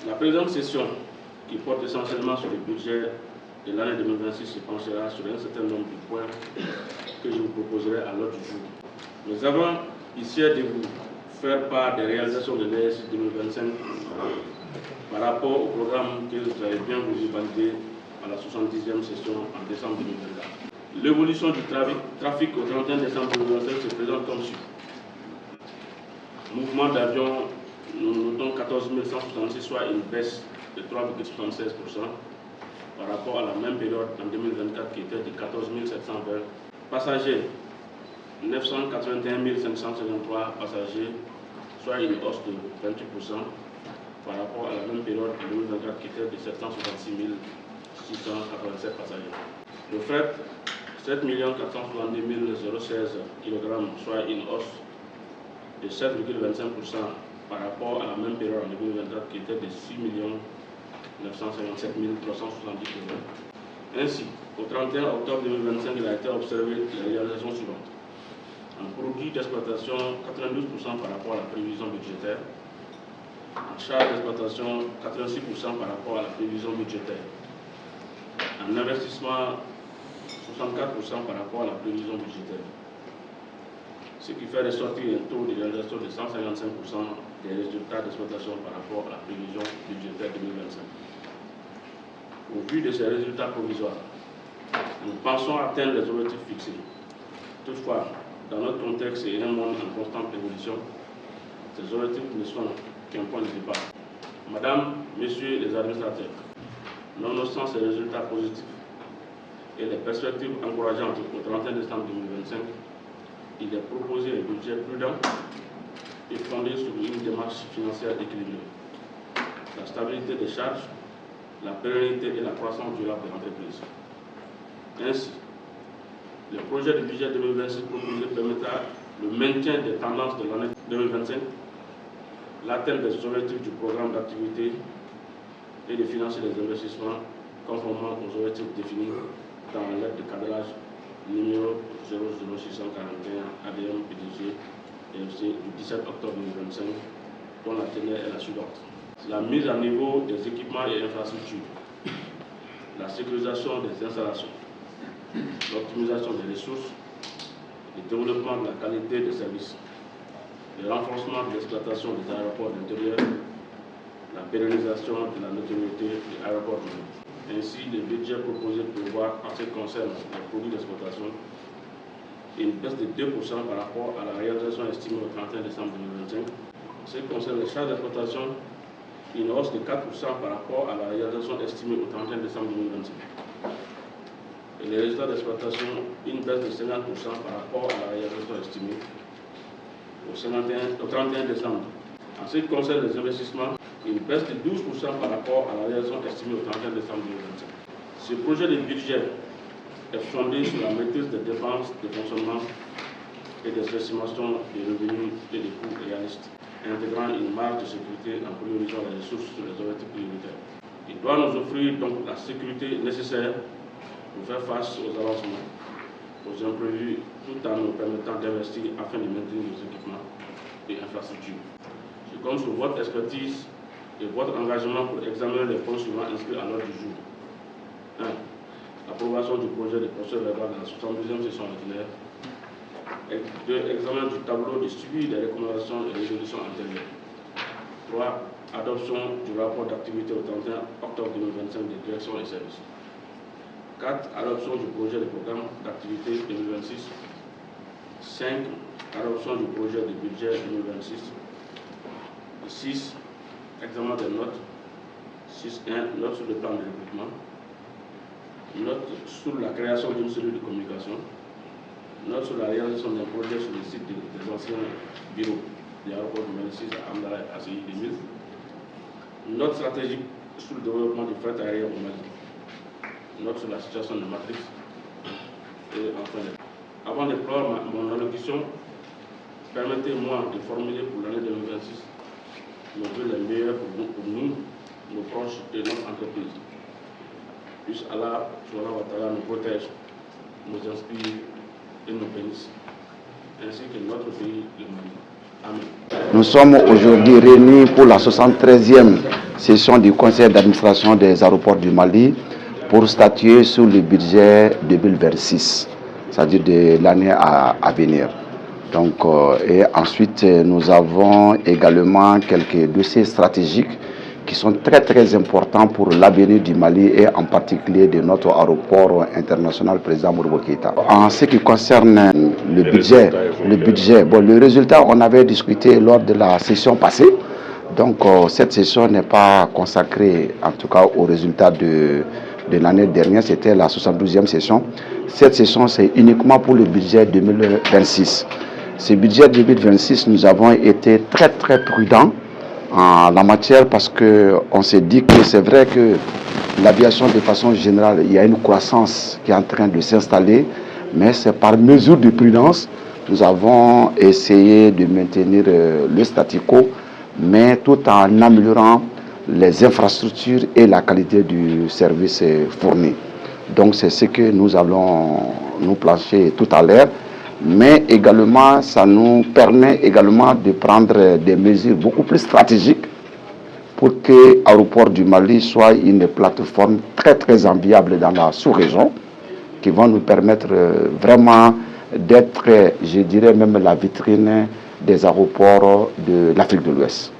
La présente session, qui porte essentiellement sur le budget de l'année 2026, se penchera sur un certain nombre de points que je vous proposerai à l'ordre du jour. Mais avant ici de vous faire part des réalisations de l'ESI 2025 par rapport au programme que vous avez bien voulu valider à la 70e session en décembre 2024. L'évolution du trafic au 31 décembre 2025 se présente comme suit. Mouvement d'avions, nous notons 14 166, soit une baisse de 3,76% par rapport à la même période en 2024 qui était de 14 720. Passagers, 981 553 passagers, soit une hausse de 28% par rapport à la même période en 2024 qui était de 766 687 passagers. Le fret, 7 462 016 kg, soit une hausse de 7,25% par rapport à la même période en 2024 qui était de 6 957 370 kg. Ainsi, au 31 octobre 2025, il a été observé les réalisations suivantes. En produit d'exploitation, 92% par rapport à la prévision budgétaire. En charge d'exploitation, 86% par rapport à la prévision budgétaire. En investissement, 64% par rapport à la prévision budgétaire. Ce qui fait ressortir un taux de réalisation de 155% des résultats d'exploitation par rapport à la prévision budgétaire 2025. Au vu de ces résultats provisoires, nous pensons atteindre les objectifs fixés. Toutefois, dans notre contexte et un monde en constante évolution, ces objectifs ne sont qu'un point de départ. Madame, Messieurs les administrateurs, nonobstant ces résultats positifs et les perspectives encourageantes au 31 décembre 2025, il est proposé un budget prudent et fondé sur une démarche financière équilibrée. La stabilité des charges, la pérennité et la croissance durable de l'entreprise. Ainsi, le projet de budget 2026 proposé permettra le maintien des tendances de l'année 2025, l'atteinte des objectifs du programme d'activité et de financer les investissements conformément aux objectifs définis dans la lettre de cadrage numéro 00641 ADM PDG EFC du 17 octobre 2025, dont la teneur est la suivante. La mise à niveau des équipements et infrastructures, la sécurisation des installations, l'optimisation des ressources, le développement de la qualité des services, le renforcement de l'exploitation des aéroports d'intérieur, la pérennisation de la notoriété des aéroports de l'île. Ainsi, le budget proposé prévoit, en ce qui concerne les produits d'exploitation, une baisse de 2% par rapport à la réalisation estimée au 31 décembre 2025. En ce qui concerne les charges d'exploitation, une hausse de 4% par rapport à la réalisation estimée au 31 décembre 2025. Et les résultats d'exploitation, une baisse de 50% par rapport à la réalisation estimée au 31 décembre. En ce qui concerne les investissements, une baisse de 12% par rapport à la réalisation estimée au 31 décembre 2025. Ce projet de budget est fondé sur la maîtrise des dépenses de fonctionnement et des estimations des revenus et des coûts réalistes, intégrant une marge de sécurité en priorisant les ressources sur les objectifs prioritaires. Il doit nous offrir donc la sécurité nécessaire pour faire face aux avancements, aux imprévus, tout en nous permettant d'investir afin de maintenir nos équipements et infrastructures. Je compte sur votre expertise et votre engagement pour examiner les points suivants inscrits à l'ordre du jour. 1. L'approbation du projet de procès verbal de la 72e session ordinaire. 2. Examen du tableau de suivi des recommandations et résolutions antérieures. 3. Adoption du rapport d'activité au 31 octobre 2025 des directions et services. 4. Adoption du projet de programme d'activité 2026. 5. Adoption du projet de budget 2026. 6. Examen des notes. 6.1. Note sur le plan de recrutement. Note sur la création d'une cellule de communication. Note sur la réalisation d'un projet sur le site des anciens bureaux de l'aéroport de Mélissis à Amdala et ACI 2000. Note stratégique sur le développement du fret aérien au Mali. Note sur la situation de Matrix. Et enfin, avant de clore mon allocution, permettez-moi de formuler pour l'année 2026 nos vœux les meilleurs pour nous, nos proches et notre entreprise. Puisse Allah subhanahu wa ta'ala nous protège, nous inspire et nous bénisse, ainsi que notre pays, le Mali. Nous sommes aujourd'hui réunis pour la 73e session du Conseil d'administration des aéroports du Mali pour statuer sur le budget 2026, c'est-à-dire de l'année à venir. Donc, et ensuite, nous avons également quelques dossiers stratégiques qui sont très importants pour l'avenir du Mali et en particulier de notre aéroport international président Modibo Keïta. En ce qui concerne le budget, le résultat, on avait discuté lors de la session passée. Donc cette session n'est pas consacrée en tout cas au résultat de l'année dernière, c'était la 72e session. Cette session, c'est uniquement pour le budget 2026. Ce budget 2026, nous avons été très prudents en la matière parce qu'on s'est dit que c'est vrai que l'aviation de façon générale, il y a une croissance qui est en train de s'installer, mais c'est par mesure de prudence. Nous avons essayé de maintenir le statu quo, mais tout en améliorant les infrastructures et la qualité du service fourni. Donc c'est ce que nous allons nous plancher tout à l'heure. Mais également, ça nous permet également de prendre des mesures beaucoup plus stratégiques pour que l'aéroport du Mali soit une plateforme très enviable dans la sous-région, qui vont nous permettre vraiment d'être, je dirais même la vitrine des aéroports de l'Afrique de l'Ouest.